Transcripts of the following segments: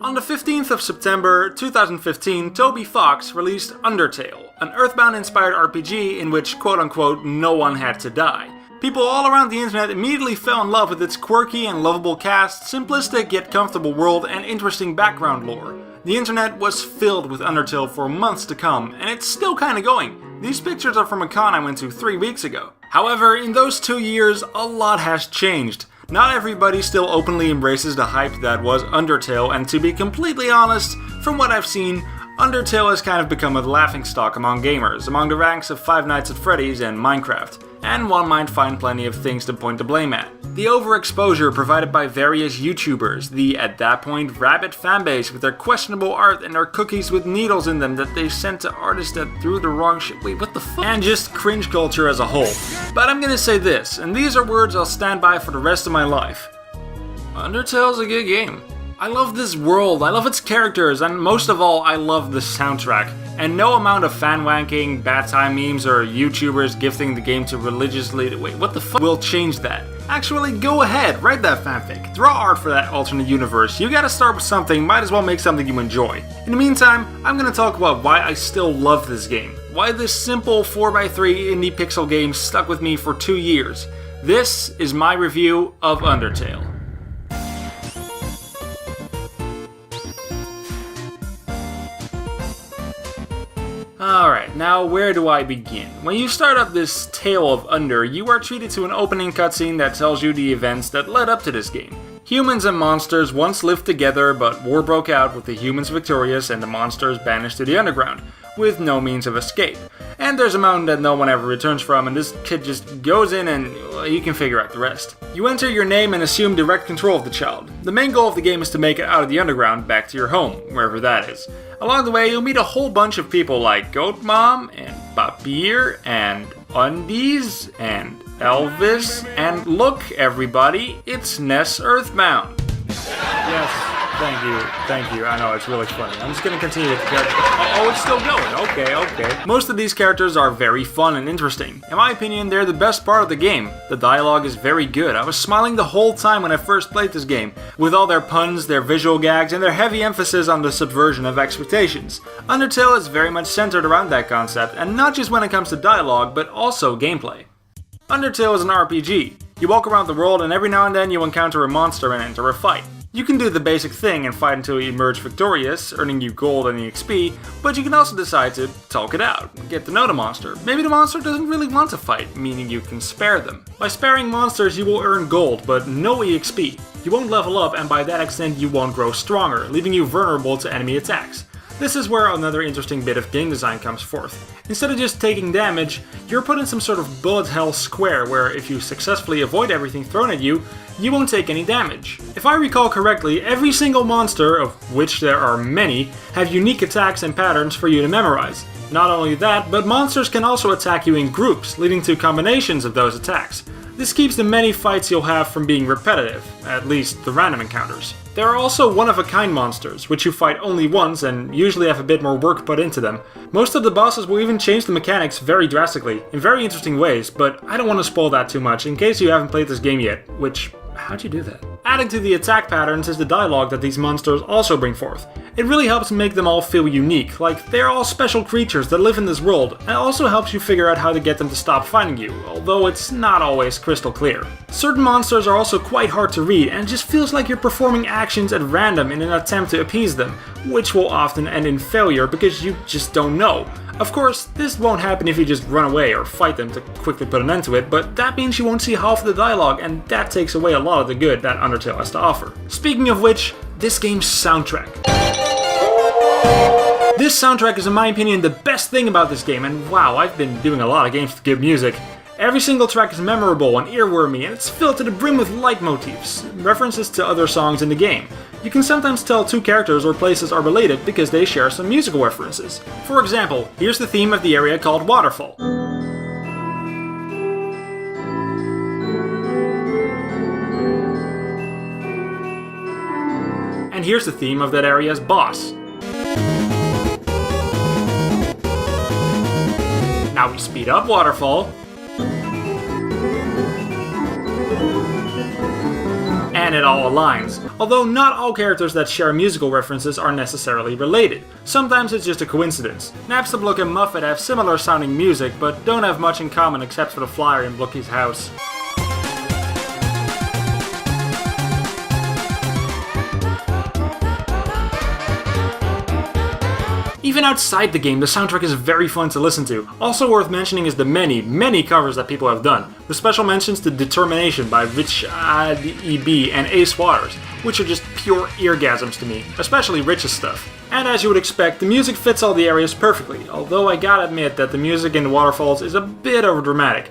On the 15th of September 2015, Toby Fox released Undertale, an Earthbound-inspired RPG in which quote-unquote no one had to die. People all around the internet immediately fell in love with its quirky and lovable cast, simplistic yet comfortable world, and interesting background lore. The internet was filled with Undertale for months to come, and it's still kinda going. These pictures are from a con I went to 3 weeks ago. However, in those 2 years, a lot has changed. Not everybody still openly embraces the hype that was Undertale, and to be completely honest, from what I've seen, Undertale has kind of become a laughingstock among gamers, among the ranks of Five Nights at Freddy's and Minecraft, and one might find plenty of things to point the blame at. The overexposure provided by various YouTubers, the, at that point, rabid fanbase with their questionable art and their cookies with needles in them that they sent to artists that threw the wrong shit, wait, what the fuck? And just cringe culture as a whole. But I'm gonna say this, and these are words I'll stand by for the rest of my life. Undertale's a good game. I love this world, I love its characters, and most of all, I love the soundtrack. And no amount of fan-wanking, bad time memes, or YouTubers gifting the game to religiously— wait, what the fuck will change that? Actually, go ahead, write that fanfic. Draw art for that alternate universe. You gotta start with something, might as well make something you enjoy. In the meantime, I'm gonna talk about why I still love this game. Why this simple 4x3 indie pixel game stuck with me for 2 years. This is my review of Undertale. Alright, now where do I begin? When you start up this tale of Under, you are treated to an opening cutscene that tells you the events that led up to this game. Humans and monsters once lived together, but war broke out with the humans victorious and the monsters banished to the underground, with no means of escape. And there's a mountain that no one ever returns from, and this kid just goes in and you can figure out the rest. You enter your name and assume direct control of the child. The main goal of the game is to make it out of the underground back to your home, wherever that is. Along the way, you'll meet a whole bunch of people like Goat Mom, and Papir, and Undies, and Elvis, and look everybody, it's Ness Earthbound. Yes, thank you, I know, it's really funny. I'm just gonna continue with the character. Oh, it's still going, okay. Most of these characters are very fun and interesting. In my opinion, they're the best part of the game. The dialogue is very good. I was smiling the whole time when I first played this game, with all their puns, their visual gags, and their heavy emphasis on the subversion of expectations. Undertale is very much centered around that concept, and not just when it comes to dialogue, but also gameplay. Undertale is an RPG. You walk around the world and every now and then you encounter a monster and enter a fight. You can do the basic thing and fight until you emerge victorious, earning you gold and EXP, but you can also decide to talk it out, get to know the monster. Maybe the monster doesn't really want to fight, meaning you can spare them. By sparing monsters you will earn gold, but no EXP. You won't level up, and by that extent you won't grow stronger, leaving you vulnerable to enemy attacks. This is where another interesting bit of game design comes forth. Instead of just taking damage, you're put in some sort of bullet hell square where if you successfully avoid everything thrown at you, you won't take any damage. If I recall correctly, every single monster, of which there are many, have unique attacks and patterns for you to memorize. Not only that, but monsters can also attack you in groups, leading to combinations of those attacks. This keeps the many fights you'll have from being repetitive, at least the random encounters. There are also one-of-a-kind monsters, which you fight only once and usually have a bit more work put into them. Most of the bosses will even change the mechanics very drastically, in very interesting ways, but I don't want to spoil that too much in case you haven't played this game yet, which— how'd you do that? Adding to the attack patterns is the dialogue that these monsters also bring forth. It really helps make them all feel unique, like they're all special creatures that live in this world, and it also helps you figure out how to get them to stop fighting you, although it's not always crystal clear. Certain monsters are also quite hard to read, and it just feels like you're performing actions at random in an attempt to appease them, which will often end in failure because you just don't know. Of course, this won't happen if you just run away or fight them to quickly put an end to it, but that means you won't see half of the dialogue, and that takes away a lot of the good that Undertale has to offer. Speaking of which, this game's soundtrack. This soundtrack is in my opinion the best thing about this game, and wow, I've been doing a lot of games with good music. Every single track is memorable and earwormy, and it's filled to the brim with leitmotifs, references to other songs in the game. You can sometimes tell two characters or places are related because they share some musical references. For example, here's the theme of the area called Waterfall. And here's the theme of that area's boss. Now we speed up Waterfall. and it all aligns. Although not all characters that share musical references are necessarily related. Sometimes it's just a coincidence. Napstablook and Muffet have similar sounding music, but don't have much in common except for the flyer in Blooky's house. Even outside the game, the soundtrack is very fun to listen to. Also worth mentioning is the many covers that people have done, with special mentions to Determination by Rich EB and Ace Waters, which are just pure eargasms to me, especially Rich's stuff. And as you would expect, the music fits all the areas perfectly, although I gotta admit that the music in the waterfalls is a bit overdramatic.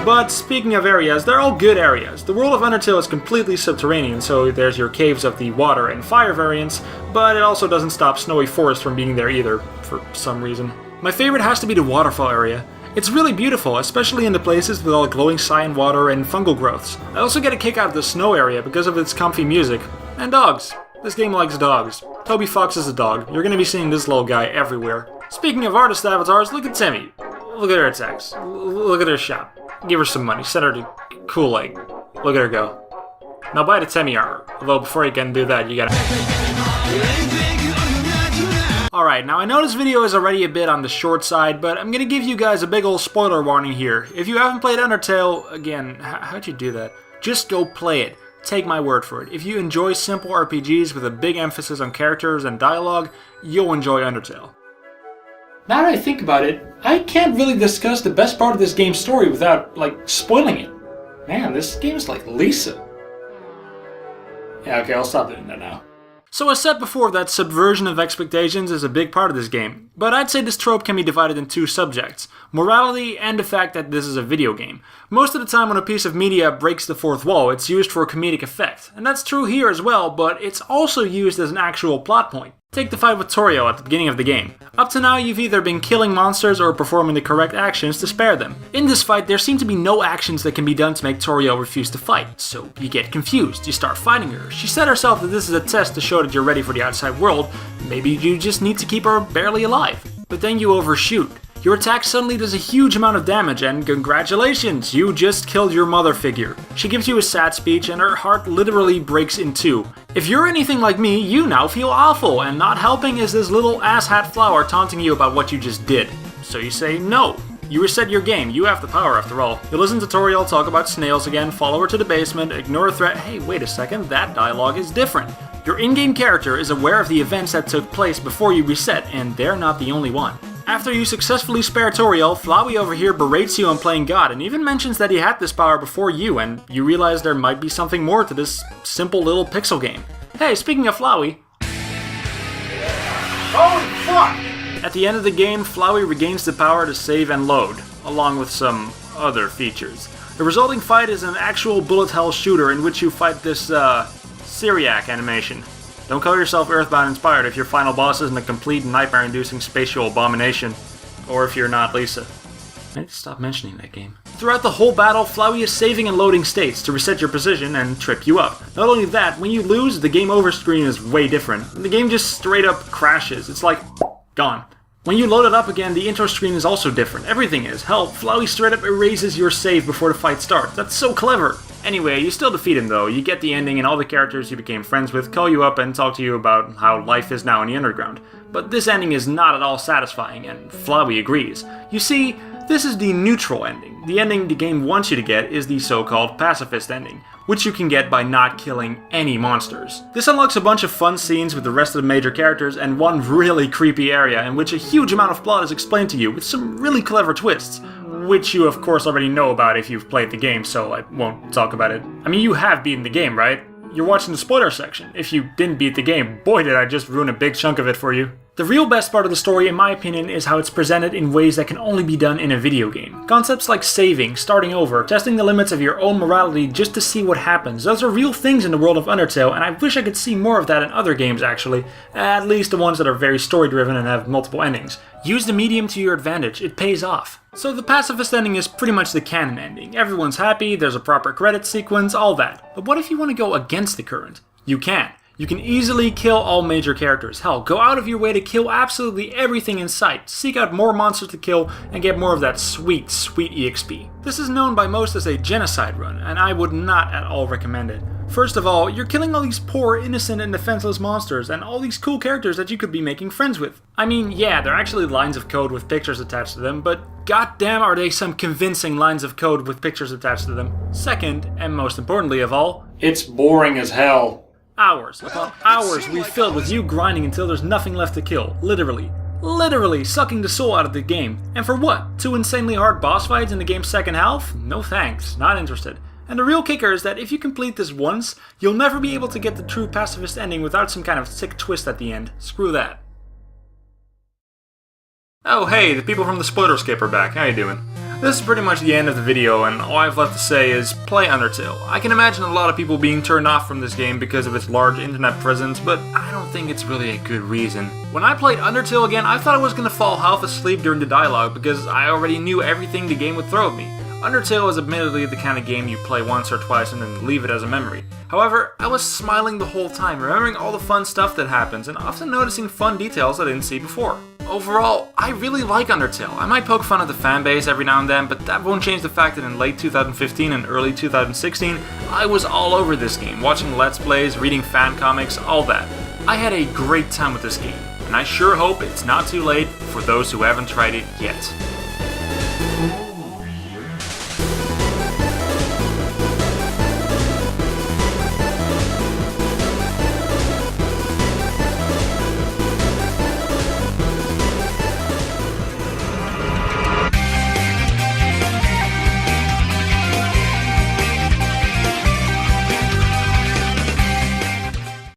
But speaking of areas, they're all good areas. The world of Undertale is completely subterranean, so there's your caves of the water and fire variants, but it also doesn't stop Snowy Forest from being there either, for some reason. My favorite has to be the waterfall area. It's really beautiful, especially in the places with all the glowing cyan water and fungal growths. I also get a kick out of the snow area because of its comfy music. And dogs. This game likes dogs. Toby Fox is a dog. You're gonna be seeing this little guy everywhere. Speaking of artist avatars, look at Timmy. Look at her attacks. Look at her shop. Give her some money. Send her to Kool-Aid. Look at her go. Now buy the Temmie armor. Although before you can do that, you gotta... Alright, now I know this video is already a bit on the short side, but I'm gonna give you guys a big ol' spoiler warning here. If you haven't played Undertale, again, how'd you do that? Just go play it. Take my word for it. If you enjoy simple RPGs with a big emphasis on characters and dialogue, you'll enjoy Undertale. Now that I think about it, I can't really discuss the best part of this game's story without, spoiling it. Man, this game is like Lisa. Yeah, okay, I'll stop doing that now. So as said before, that subversion of expectations is a big part of this game, but I'd say this trope can be divided in two subjects: morality and the fact that this is a video game. Most of the time when a piece of media breaks the fourth wall, it's used for a comedic effect, and that's true here as well, but it's also used as an actual plot point. Take the fight with Toriel at the beginning of the game. Up to now, you've either been killing monsters or performing the correct actions to spare them. In this fight, there seem to be no actions that can be done to make Toriel refuse to fight, so you get confused, you start fighting her. She said herself that this is a test to show that you're ready for the outside world, maybe you just need to keep her barely alive. But then you overshoot. Your attack suddenly does a huge amount of damage, and congratulations, you just killed your mother figure. She gives you a sad speech and her heart literally breaks in two. If you're anything like me, you now feel awful, and not helping is this little asshat flower taunting you about what you just did. So you say no. You reset your game, you have the power after all. You listen to Toriel talk about snails again, follow her to the basement, ignore a threat. Hey, wait a second, that dialogue is different. Your in-game character is aware of the events that took place before you reset, and they're not the only one. After you successfully spare Toriel, Flowey over here berates you on playing God and even mentions that he had this power before you, and you realize there might be something more to this simple little pixel game. Hey, speaking of Flowey... Holy fuck! At the end of the game, Flowey regains the power to save and load, along with some other features. The resulting fight is an actual bullet hell shooter in which you fight this, Syriac animation. Don't call yourself Earthbound inspired if your final boss isn't a complete nightmare-inducing spatial abomination. Or if you're not Lisa. I need to stop mentioning that game. Throughout the whole battle, Flowey is saving and loading states to reset your position and trip you up. Not only that, when you lose, the game over screen is way different. The game just straight up crashes. It's like, gone. When you load it up again, the intro screen is also different. Everything is. Hell, Flowey straight up erases your save before the fight starts. That's so clever. Anyway, you still defeat him though. You get the ending and all the characters you became friends with call you up and talk to you about how life is now in the underground. But this ending is not at all satisfying, and Flowey agrees. You see, this is the neutral ending. The ending the game wants you to get is the so-called pacifist ending, which you can get by not killing any monsters. This unlocks a bunch of fun scenes with the rest of the major characters and one really creepy area in which a huge amount of plot is explained to you with some really clever twists, which you of course already know about if you've played the game, so I won't talk about it. I mean, you have beaten the game, right? You're watching the spoiler section. If you didn't beat the game, boy did I just ruin a big chunk of it for you. The real best part of the story, in my opinion, is how it's presented in ways that can only be done in a video game. Concepts like saving, starting over, testing the limits of your own morality just to see what happens, those are real things in the world of Undertale, and I wish I could see more of that in other games actually, at least the ones that are very story-driven and have multiple endings. Use the medium to your advantage, it pays off. So the pacifist ending is pretty much the canon ending. Everyone's happy, there's a proper credit sequence, all that. But what if you want to go against the current? You can. You can easily kill all major characters. Hell, go out of your way to kill absolutely everything in sight. Seek out more monsters to kill and get more of that sweet, sweet EXP. This is known by most as a genocide run, and I would not at all recommend it. First of all, you're killing all these poor, innocent, and defenseless monsters, and all these cool characters that you could be making friends with. I mean, yeah, they're actually lines of code with pictures attached to them, but goddamn are they some convincing lines of code with pictures attached to them. Second, and most importantly of all, it's boring as hell. Hours upon hours we filled with you grinding until there's nothing left to kill, literally sucking the soul out of the game. And for what? 2 insanely hard boss fights in the game's second half? No thanks, not interested. And the real kicker is that if you complete this once, you'll never be able to get the true pacifist ending without some kind of sick twist at the end. Screw that. Oh hey, the people from the Spoilerscape are back, how you doing? This is pretty much the end of the video, and all I have left to say is play Undertale. I can imagine a lot of people being turned off from this game because of its large internet presence, but I don't think it's really a good reason. When I played Undertale again, I thought I was going to fall half asleep during the dialogue because I already knew everything the game would throw at me. Undertale is admittedly the kind of game you play once or twice and then leave it as a memory. However, I was smiling the whole time, remembering all the fun stuff that happens, and often noticing fun details I didn't see before. Overall, I really like Undertale. I might poke fun at the fanbase every now and then, but that won't change the fact that in late 2015 and early 2016, I was all over this game, watching Let's Plays, reading fan comics, all that. I had a great time with this game, and I sure hope it's not too late for those who haven't tried it yet.